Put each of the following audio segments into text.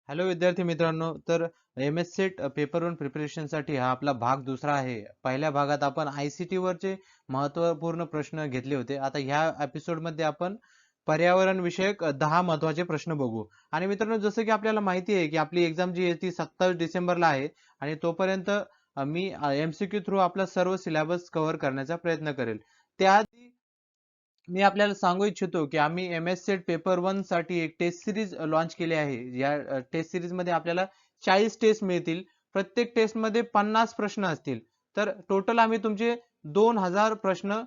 Hello विद्यार्थी मित्रांनो, तर एम.एस. सेट पेपर वन प्रिपरेशनसाठी हा आपला भाग दुसरा आहे. पहिल्या भागात आपण आय.सी.टी. वरचे महत्त्वपूर्ण प्रश्न घेतले होते. आता ह्या एपिसोडमध्ये आपण पर्यावरण विषयक 10 महत्त्वाचे प्रश्न बघू. आणि मित्रांनो, जसं की आपल्याला माहिती आहे की आपली एक्झाम जी आहे ती 27 डिसेंबरला आहे आणि तोपर्यंत मी MCQ थ्रू आपला सर्व सिलेबस कव्हर करण्याचा प्रयत्न करेल. त्याआधी मी आपल्याला सांगू इच्छितो की आम्ही एम.एस. सेट पेपर वन साठी एक टेस्ट सिरीज लॉन्च केली आहे. या टेस्ट सिरीज मध्ये आपल्याला 40 टेस्ट मिळतील. प्रत्येक टेस्ट मध्ये 50 प्रश्न असतील. तर टोटल आम्ही तुमचे 2000 प्रश्न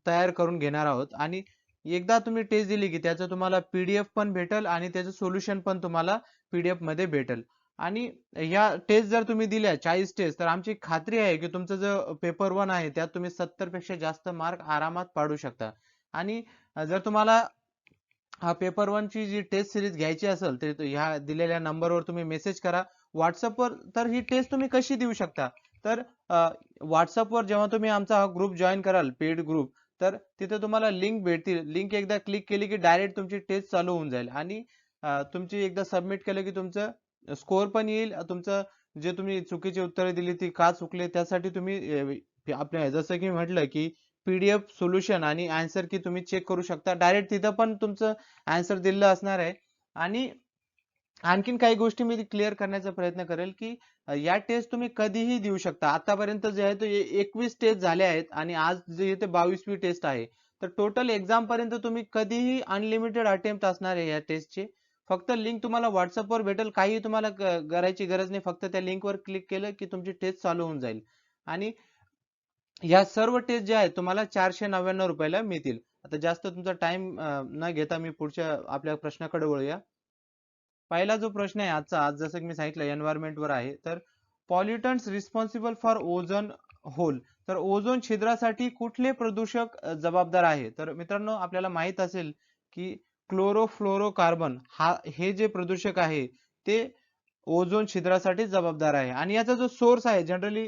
तयार करून घेणार आहोत आणि एकदा तुम्ही टेस्ट दिली की त्याचं तुम्हाला PDF पण भेटेल आणि त्याचं सोल्युशन पण तुम्हाला PDF मध्ये भेटेल. आणि या टेस्ट जर तुम्ही दिल्या 40 टेस्ट, तर आमची खात्री आहे की तुमचं जो पेपर वन आहे त्यात तुम्ही 70 पेक्षा जास्त मार्क आरामात पाडू शकता. आणि जर तुम्हाला हा पेपर वन ची जी टेस्ट सिरीज घ्यायची असेल तर ह्या दिलेल्या नंबरवर तुम्ही मेसेज करा व्हॉट्सअपवर. तर ही टेस्ट तुम्ही कशी देऊ शकता, तर व्हॉट्सअपवर जेव्हा तुम्ही आमचा हा ग्रुप जॉईन कराल, पेड ग्रुप, तर तिथे तुम्हाला लिंक भेटतील. लिंक एकदा क्लिक केली की डायरेक्ट तुमची टेस्ट चालू होऊन जाईल आणि तुमची एकदा सबमिट केलं की तुमचं स्कोअर पण येईल. तुमचं जे तुम्ही चुकीची उत्तरे दिली ती का चुकले त्यासाठी तुम्ही आपल्या जसं की म्हटलं की PDF सोल्युशन आणि आन्सर की तुम्ही चेक करू शकता. डायरेक्ट तिथं पण तुमचं आन्सर दिलेलं असणार आहे. आणि आणखीन काही गोष्टी मी क्लिअर करण्याचा प्रयत्न करेल की या टेस्ट तुम्ही कधीही देऊ शकता. आतापर्यंत जे आहे ते 21 टेस्ट झाले आहेत आणि आज जे इथे 22वी टेस्ट आहे. तर टोटल एक्झाम पर्यंत तुम्ही कधीही अनलिमिटेड अटेम्प्ट असणार आहे या टेस्टचे. फक्त लिंक तुम्हाला व्हॉट्सअपवर भेटेल. काही तुम्हाला करायची गरज नाही. फक्त त्या लिंकवर क्लिक केलं की तुमची टेस्ट चालू होऊन जाईल. आणि या सर्व टेस्ट ज्या आहेत तुम्हाला 499 रुपयाला मिळतील. आता जास्त तुमचा टाइम न घेता मी पुढच्या आपल्या प्रश्नाकडे वळूया. पहिला जो प्रश्न आहे आजचा, आज जसं की मी सांगितलं एन्व्हायरमेंट वर आहे, तर पॉल्युटंट्स रिस्पॉन्सिबल फॉर ओझोन होल. तर ओझोन छिद्रासाठी कुठले प्रदूषक जबाबदार आहे? तर मित्रांनो, आपल्याला माहित असेल की क्लोरोफ्लोरोकार्बन हे जे प्रदूषक आहे ते ओझोन छिद्रासाठी जबाबदार आहे. आणि याचा जो सोर्स आहे, जनरली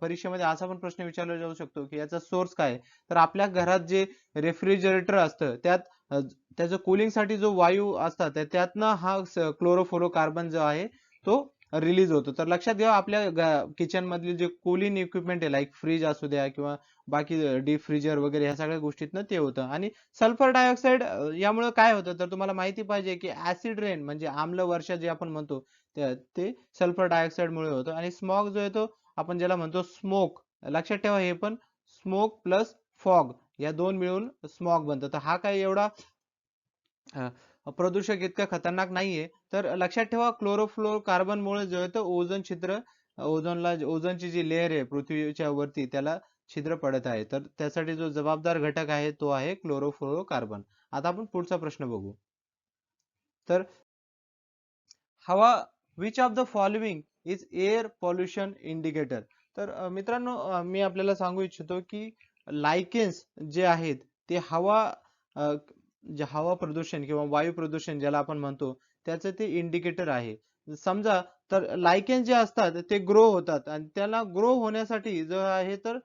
परीक्षेमध्ये असा पण प्रश्न विचारला जाऊ शकतो की याचा सोर्स काय आहे? तर आपल्या घरात जे रेफ्रिजरेटर असतं त्यात त्याचं कूलिंग साठी जो वायू असतात त्यातनं हा क्लोरोफ्लोरोकार्बन जो आहे तो रिलीज होतो. तर लक्षात घ्या, आपल्या किचन मधले जे कूलिंग इक्विपमेंट आहे, लाईक फ्रीज असू द्या किंवा बाकी डीप फ्रीजर वगैरे, ह्या सगळ्या गोष्टीतनं ते होतं. आणि सल्फर डायऑक्साईड यामुळे काय होतं, तर तुम्हाला माहिती पाहिजे की ऍसिड रेन म्हणजे आम्ल वर्षा जे आपण म्हणतो ते सल्फर डायऑक्साईड मुळे होतं. आणि स्मॉग जो आहे तो आपण ज्याला म्हणतो स्मोक, लक्षात ठेवा हे पण स्मोक प्लस फॉग या दोन मिळून स्मॉग बनतं. तर हा काही एवढा प्रदूषक इतका खतरनाक नाहीये. तर लक्षात ठेवा क्लोरोफ्लोरोकार्बन मुळे जो आहे तो ओझोन छिद्र, ओझोनची जी लेअर आहे पृथ्वीच्या वरती त्याला छिद्र पडत आहे. तर त्यासाठी जो जबाबदार घटक आहे तो आहे क्लोरोफ्लोरोकार्बन. आता आपण पुढचा प्रश्न बघू. तर हवा, which of the following is air pollution indicator. तर मित्रांनो, मी आपल्याला सांगू इच्छितो की लायकेन्स जे आहेत ते जे हवा प्रदूषण किंवा वायू प्रदूषण ज्याला आपण म्हणतो त्याचं ते इंडिकेटर आहे. समजा, तर लायकेन्स जे असतात ते ग्रो होतात आणि त्याला ग्रो होण्यासाठी जो आहे तर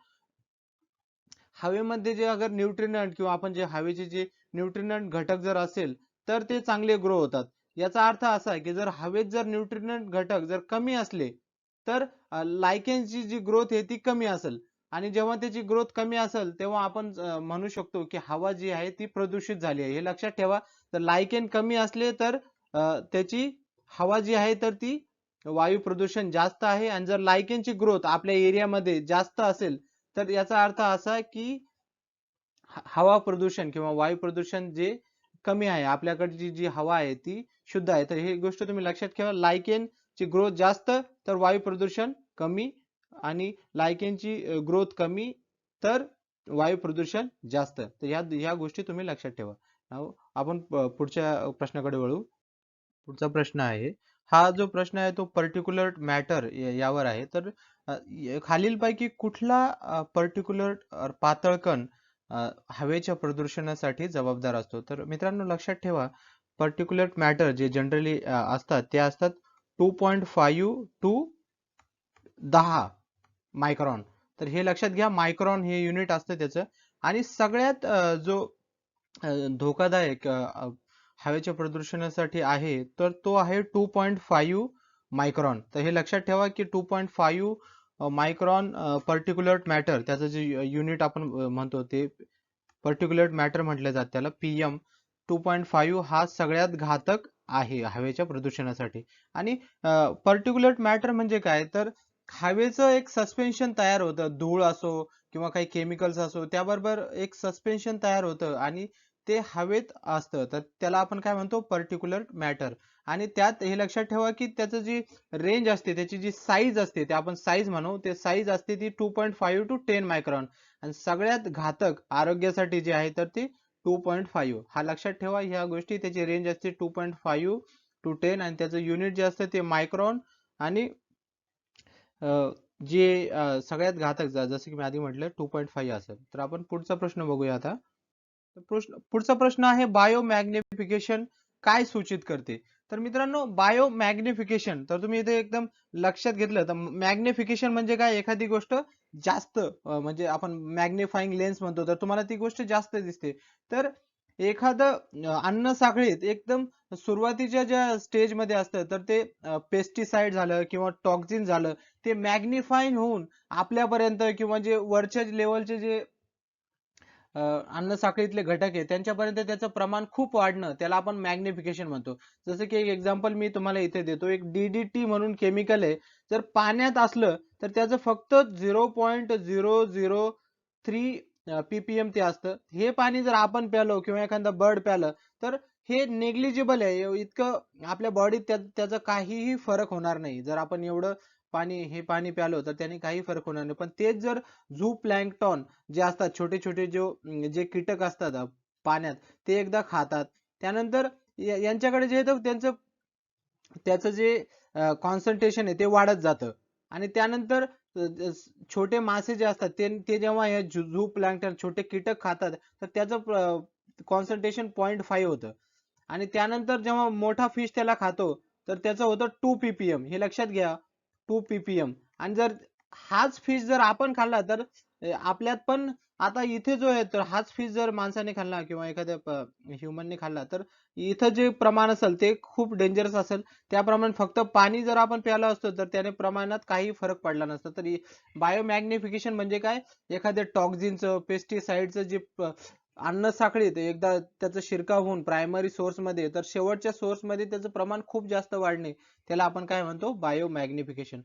हवेमध्ये जे अगर न्यूट्रिनंट किंवा आपण जे हवेचे जे न्यूट्रिनंट घटक जर असेल तर ते चांगले ग्रो होतात. याचा अर्थ असा आहे की जर हवेत जर न्यूट्रिनंट घटक जर कमी असले तर लायकेन्सची जी ग्रोथ आहे ती कमी असेल. आणि जेव्हा त्याची ग्रोथ कमी असेल तेव्हा आपण म्हणू शकतो की हवा जी आहे ती प्रदूषित झाली आहे. हे लक्षात ठेवा. तर लायकेन कमी असले तर त्याची हवा जी आहे तर ती वायू प्रदूषण जास्त आहे. आणि जर लायकेनची ग्रोथ आपल्या एरियामध्ये जास्त असेल तर याचा अर्थ असा की हवा प्रदूषण किंवा वायू प्रदूषण जे कमी आहे, आपल्याकडची जी हवा आहे ती शुद्ध आहे. तर ही गोष्ट तुम्ही लक्षात ठेवा. लायकेन ची ग्रोथ जास्त तर वायू प्रदूषण कमी, आणि लायकेनची ग्रोथ कमी तर वायू प्रदूषण जास्त. तर ह्या गोष्टी तुम्ही लक्षात ठेवा. आपण पुढच्या प्रश्नाकडे वळू. पुढचा प्रश्न आहे, हा जो प्रश्न आहे तो पर्टिक्युलर मॅटर यावर आहे. तर खालीलपैकी कुठला पर्टिक्युलर पातळ कण हवेच्या प्रदूषणासाठी जबाबदार असतो? तर मित्रांनो, लक्षात ठेवा, पर्टिक्युलर मॅटर जे जनरली असतात ते असतात 2.5 टू 10 मायक्रॉन. तर हे लक्षात घ्या, मायक्रॉन हे युनिट असतं त्याचं. आणि सगळ्यात जो धोकादायक हवेच्या प्रदूषणासाठी आहे तर तो आहे 2.5 मायक्रॉन. तर हे लक्षात ठेवा की 2.5 मायक्रॉन पर्टिक्युलर मॅटर, त्याचं जे युनिट आपण म्हणतो ते पर्टिक्युलर मॅटर म्हटलं जातं त्याला, PM 2.5 हा सगळ्यात घातक आहे हवेच्या प्रदूषणासाठी. आणि पर्टिक्युलर मॅटर म्हणजे काय, तर हवेचं एक सस्पेन्शन तयार होतं, धूळ असो किंवा काही केमिकल्स असो त्याबरोबर एक सस्पेन्शन तयार होतं आणि ते हवेत असतं, तर त्याला आपण काय म्हणतो पर्टिक्युलर मॅटर. आणि त्यात हे लक्षात ठेवा की त्याचं जी रेंज असते, त्याची जी साईज असते, ते आपण साईज म्हणू, ते साईज असते ती 2.5 to 10 मायक्रॉन. आणि सगळ्यात घातक आरोग्यासाठी जे आहे तर ती 2.5. हा लक्षात ठेवा ह्या गोष्टी. त्याची रेंज असते 2.5 to 10 आणि त्याचं युनिट जे असतं ते मायक्रॉन. आणि जे सगळ्यात घातक जसं की मी आधी म्हटलं 2.5 असेल. तर आपण पुढचा प्रश्न बघूया आता. पुढचा प्रश्न आहे बायो मॅग्निफिकेशन काय सूचित करते. तर मित्रांनो, बायो मॅग्निफिकेशन तर तुम्ही इथे एकदम लक्षात घेतलं तर मॅग्निफिकेशन म्हणजे काय, एखादी गोष्ट जास्त म्हणजे आपण मॅग्निफाईंग लेन्स म्हणतो, तर तुम्हाला ती गोष्ट जास्त दिसते. तर एखादं अन्न साखळीत एकदम सुरुवातीच्या ज्या स्टेज मध्ये असतं तर ते पेस्टिसाइड झालं किंवा टॉक्झिन झालं, ते मॅग्निफाईंग होऊन आपल्यापर्यंत किंवा जे वरच्या लेवलचे जे अन्न साखळीतले घटक आहे त्यांच्यापर्यंत त्याचं प्रमाण खूप वाढणं, त्याला आपण मॅग्निफिकेशन म्हणतो. जसं की एक एक्झाम्पल मी तुम्हाला इथे देतो. एक DDT म्हणून केमिकल आहे, जर पाण्यात असलं तर त्याचं फक्त 0.003 ppm ते असतं. हे पाणी जर आपण प्यालो किंवा एखादा बर्ड प्यालं तर हे नेग्लिजिबल आहे, इतकं आपल्या बॉडीत त्याचा काहीही फरक होणार नाही. जर आपण एवढं हे पाणी प्यालो तर त्याने काही फरक होणार नाही. पण तेच जर झू प्लॅन्क्टॉन जे असतात, छोटे छोटे जे कीटक असतात पाण्यात, ते एकदा खातात, त्यानंतर यांच्याकडे जे येतं त्याचं जे कॉन्सन्ट्रेशन आहे ते वाढत जातं. आणि त्यानंतर छोटे मासे जे असतात ते जेव्हा हे झू प्लॅन्क्टन छोटे कीटक खातात तर त्याचं कॉन्सन्ट्रेशन 0.5 होतं. आणि त्यानंतर जेव्हा मोठा फिश त्याला खातो तर त्याचं होतं 2 ppm. हे लक्षात घ्या, 2 ppm. आणि जर हाच फिश जर आपण खाल्ला तर आपल्यात पण आता इथे जो आहे तर हाच फिश जर माणसाने खाल्ला किंवा एखाद्या ह्युमनने खाल्ला तर इथं जे प्रमाण असेल ते खूप डेंजरस असेल. त्याप्रमाणे फक्त पाणी जर आपण प्यालं असतो तर त्याने प्रमाणात काही फरक पडला नसता. तर बायोमॅग्निफिकेशन म्हणजे काय, एखाद्या टॉक्झिनचं पेस्टिसाइडचं जे अन्न साखळीत एकदा त्याचा शिरकाव होऊन प्रायमरी सोर्स मध्ये तर शेवटच्या सोर्स मध्ये त्याचं प्रमाण खूप जास्त वाढणे, त्याला आपण काय म्हणतो biomagnification.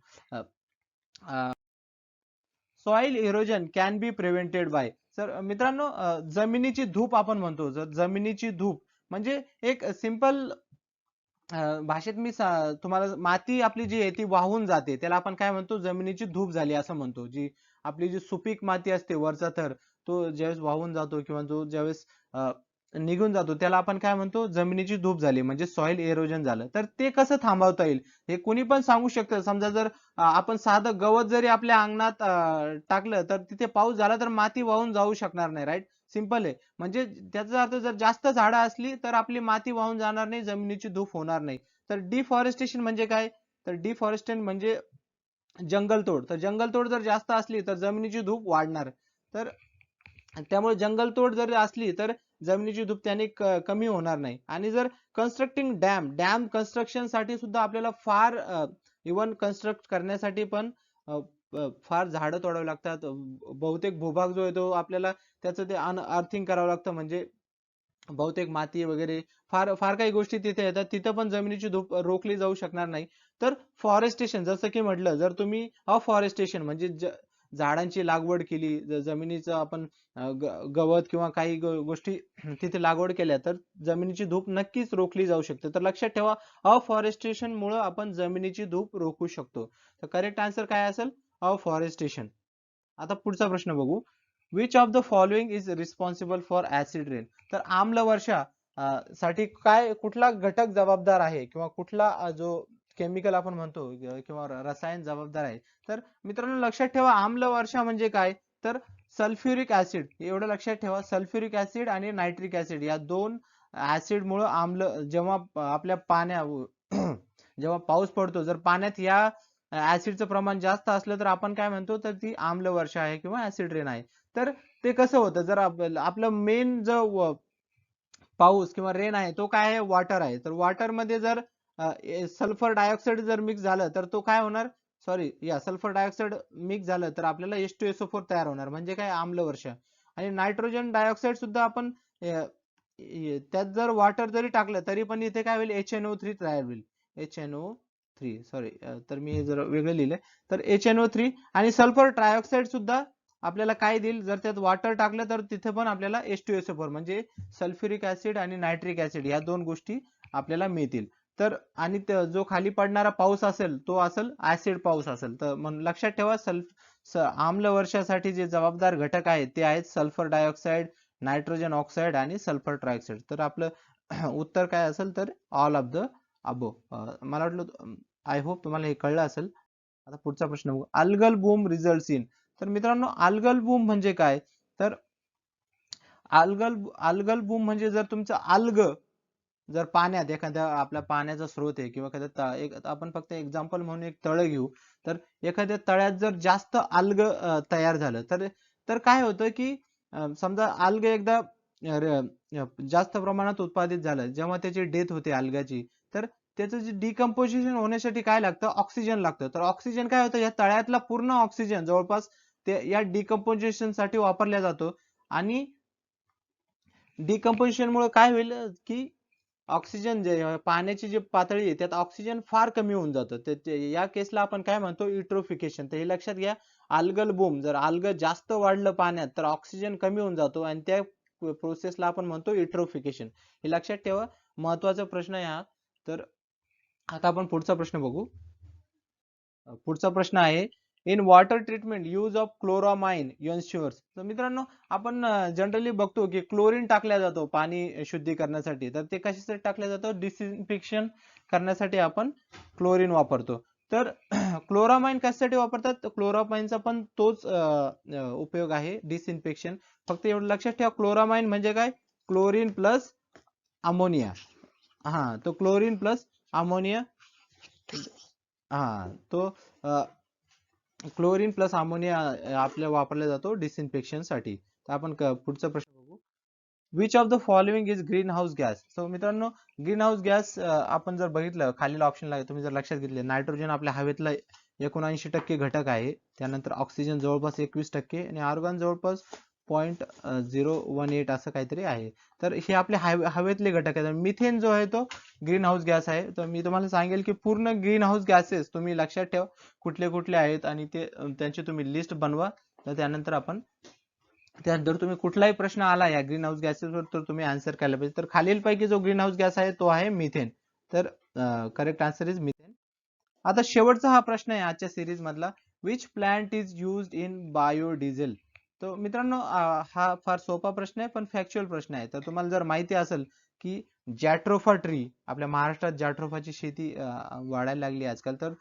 Soil erosion can be prevented by. तर मित्रांनो, जमिनीची धूप आपण म्हणतो. जर जमिनीची धूप म्हणजे एक सिंपल भाषेत मी तुम्हाला, माती आपली जी आहे ती वाहून जाते त्याला आपण काय म्हणतो, जमिनीची धूप झाली असं म्हणतो. जी आपली जी सुपीक माती असते वरचा थर, तो ज्यावेळेस वाहून जातो किंवा जो ज्यावेळेस निघून जातो त्याला आपण काय म्हणतो, जमिनीची धूप झाली म्हणजे सॉइल एरोजन झालं. तर ते कसं थांबवता येईल हे कुणी पण सांगू शकतं. समजा जर आपण साधं गवत जरी आपल्या अंगणात टाकलं तर तिथे पाऊस झाला तर माती वाहून जाऊ शकणार नाही, राईट. सिंपल आहे. म्हणजे त्याचा अर्थ जर जास्त झाडं असली तर आपली माती वाहून जाणार नाही, जमिनीची धूप होणार नाही. तर डिफॉरेस्टेशन म्हणजे काय, तर डिफॉरेस्टेशन म्हणजे जंगलतोड. तर जंगलतोड जर जास्त असली तर जमिनीची धूप वाढणार. तर त्यामुळे जंगलतोड जर असली तर जमिनीची धूप त्याने कमी होणार नाही. आणि जर कन्स्ट्रक्टिंग डॅम कन्स्ट्रक्शन साठी सुद्धा आपल्याला फार इव्हन कन्स्ट्रक्ट करण्यासाठी पण फार झाडं तोडावी लागतात. बहुतेक भूभाग जो आहे तो आपल्याला त्याचं ते अर्थिंग करावं लागतं. म्हणजे बहुतेक माती वगैरे फार फार काही गोष्टी तिथे येतात, तिथं पण जमिनीची धूप रोखली जाऊ शकणार नाही. तर फॉरेस्टेशन जसं की म्हटलं, जर तुम्ही अफॉरेस्टेशन म्हणजे झाडांची लागवड केली, जमिनीचं आपण गवत किंवा काही गोष्टी तिथे लागवड केल्या तर जमिनीची धूप नक्कीच रोखली जाऊ शकते. तर लक्षात ठेवा, अफॉरेस्टेशन मुळे आपण जमिनीची धूप रोखू शकतो. तर करेक्ट आन्सर काय असेल, अफॉरेस्टेशन. आता पुढचा प्रश्न बघू. Which of the following is responsible for acid rain. तर आम्ल वर्षा साठी कुठला घटक जबाबदार आहे किंवा कुठला जो केमिकल आपण म्हणतो किंवा रसायन जबाबदार आहे. तर मित्रांनो लक्षात ठेवा, आम्ल वर्षा म्हणजे काय, तर सल्फ्युरिक ऍसिड. एवढं लक्षात ठेवा, सल्फ्युरिक ऍसिड आणि नायट्रिक ऍसिड या दोन ऍसिड मुळे आम्ल, जेव्हा आपल्या जेव्हा पाऊस पडतो जर पाण्यात या ऍसिडचं प्रमाण जास्त असलं तर आपण काय म्हणतो, तर ती आम्ल वर्षा आहे किंवा ऍसिड रेन आहे. तर ते कसं होतं, जर आपलं मेन जो पाऊस किंवा रेन आहे तो काय आहे, वॉटर आहे. तर वॉटर मध्ये जर सल्फर डायऑक्साईड जर मिक्स झालं तर तो काय होणार, सॉरी या सल्फर डायऑक्साईड मिक्स झालं तर आपल्याला H2SO4 तयार होणार, म्हणजे काय, आम्ल वर्षा. आणि नायट्रोजन डायऑक्साईड सुद्धा आपण त्यात जर वॉटर जरी टाकलं तरी पण इथे काय होईल, HNO3 तयार होईल. HNO3 सॉरी, तर मी जर वेगळं लिहिलंय, तर HNO3. आणि सल्फर ट्रायऑक्साईड सुद्धा आपल्याला काय देईल, जर त्यात वॉटर टाकलं तर तिथे पण आपल्याला H2SO4 म्हणजे सल्फ्युरिक ऍसिड आणि नायट्रिक ऍसिड या दोन गोष्टी आपल्याला मिळतील. तर आणि जो खाली पडणारा पाऊस असेल तो असेल ऍसिड पाऊस असेल. तर लक्षात ठेवा, आम्ल वर्षासाठी जे जबाबदार घटक आहेत ते आहेत सल्फर डायऑक्साईड, नायट्रोजन ऑक्साईड आणि सल्फर ट्रायऑक्साईड. तर आपलं उत्तर काय असेल, तर ऑल ऑफ द अबो. मला वाटलं, आय होप तुम्हाला हे कळलं असेल. आता पुढचा प्रश्न बघू. Algal boom results in. तर मित्रांनो, अल्गल बूम म्हणजे काय, तर अल्गल अल्गल बूम म्हणजे जर तुमचं अल्ग जर पाण्यात, एखाद्या आपल्या पाण्याचा स्रोत आहे किंवा एखाद्या आपण फक्त एक्झाम्पल म्हणून एक तळ घेऊ, तर एखाद्या तळ्यात जर जास्त अल्ग तयार झालं तर तर काय होतं की समजा अल्ग एकदा जास्त प्रमाणात उत्पादित झालं, जेव्हा त्याची डेथ होते अल्गाची, तर त्याचं जे डिकम्पोजिशन होण्यासाठी काय लागतं, ऑक्सिजन लागतं. तर ऑक्सिजन काय होतं, या तळ्यातला पूर्ण ऑक्सिजन जवळपास ते या डिकम्पोजिशन साठी वापरला जातो. आणि डिकम्पोजिशन मुळे काय होईल की ऑक्सिजन जे पाण्याची जी पातळी आहे त्यात ऑक्सिजन फार कमी होऊन जातं. या केसला आपण काय म्हणतो, युट्रोफिकेशन. तर हे लक्षात घ्या, अल्गल बूम जर अल्ग जास्त वाढलं पाण्यात तर ऑक्सिजन कमी होऊन जातो आणि त्या प्रोसेसला आपण म्हणतो युट्रोफिकेशन. हे लक्षात ठेवा, महत्वाचा प्रश्न आहे हा. तर आता आपण पुढचा प्रश्न बघू. पुढचा प्रश्न आहे, in water treatment use of chloramine ensures. तर मित्रांनो, आपण जनरली बघतो की क्लोरीन टाकल्या जातो पाणी शुद्धीकरणासाठी. तर ते कशासाठी टाकलं जातं, डिसइन्फेक्शन करण्यासाठी आपण क्लोरीन वापरतो. तर क्लोरामाइन कशासाठी वापरतात, तर क्लोरामाइनचा पण तोच उपयोग आहे, डिसइन्फेक्शन. फक्त एवढं लक्षात ठेवा, क्लोरामाइन म्हणजे काय, क्लोरीन प्लस अमोनिया. हा, तो क्लोरीन प्लस अमोनिया. हा, तो क्लोरीन प्लस अमोनिया आपल्या वापरला जातो डिसइन्फेक्शन साठी. तर आपण पुढचा प्रश्न बघू. Which of the following is green house gas. So मित्रांनो, ग्रीन हाऊस गॅस आपण जर बघितलं खालील ऑप्शनला, तुम्ही जर लक्षात घेतले, नायट्रोजन आपल्या हवेतला 79% घटक आहे, त्यानंतर ऑक्सिजन जवळपास 21% आणि आर्गॉन जवळपास 0.018 असं काहीतरी आहे. तर हे आपले हवेतले घटक आहेत. मिथेन जो आहे तो ग्रीन हाऊस गॅस आहे. तर मी तुम्हाला सांगेल की पूर्ण ग्रीन हाऊस गॅसेस तुम्ही लक्षात ठेवा कुठले कुठले आहेत आणि ते त्यांची तुम्ही लिस्ट बनवा. तर त्यानंतर आपण त्यात जर तुम्ही कुठलाही प्रश्न आला या ग्रीन हाऊस गॅसेसवर तर तुम्ही आन्सर केला पाहिजे. तर खालीलपैकी जो ग्रीन हाऊस गॅस आहे तो आहे मिथेन. तर करेक्ट आन्सर इज मिथेन. आता शेवटचा हा प्रश्न आहे आजच्या सिरीज मधला, which plant is used in biodiesel. तर मित्रांनो, हा फार सोपा प्रश्न आहे पण फॅक्च्युअल प्रश्न आहे. तर तुम्हाला जर माहिती असेल की जॅट्रोफा ट्री, आपल्या महाराष्ट्रात जॅट्रोफाची शेती वाढायला लागली आजकाल, तर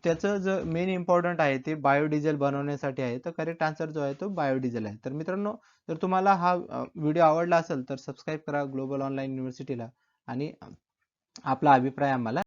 त्याचं जे मेन इम्पॉर्टंट आहे ते बायोडिझेल बनवण्यासाठी आहे. तर करेक्ट आन्सर जो आहे तो बायोडिझेल आहे. तर मित्रांनो, जर तुम्हाला हा व्हिडिओ आवडला असेल तर सबस्क्राईब करा ग्लोबल ऑनलाईन युनिव्हर्सिटीला आणि आपला अभिप्राय आम्हाला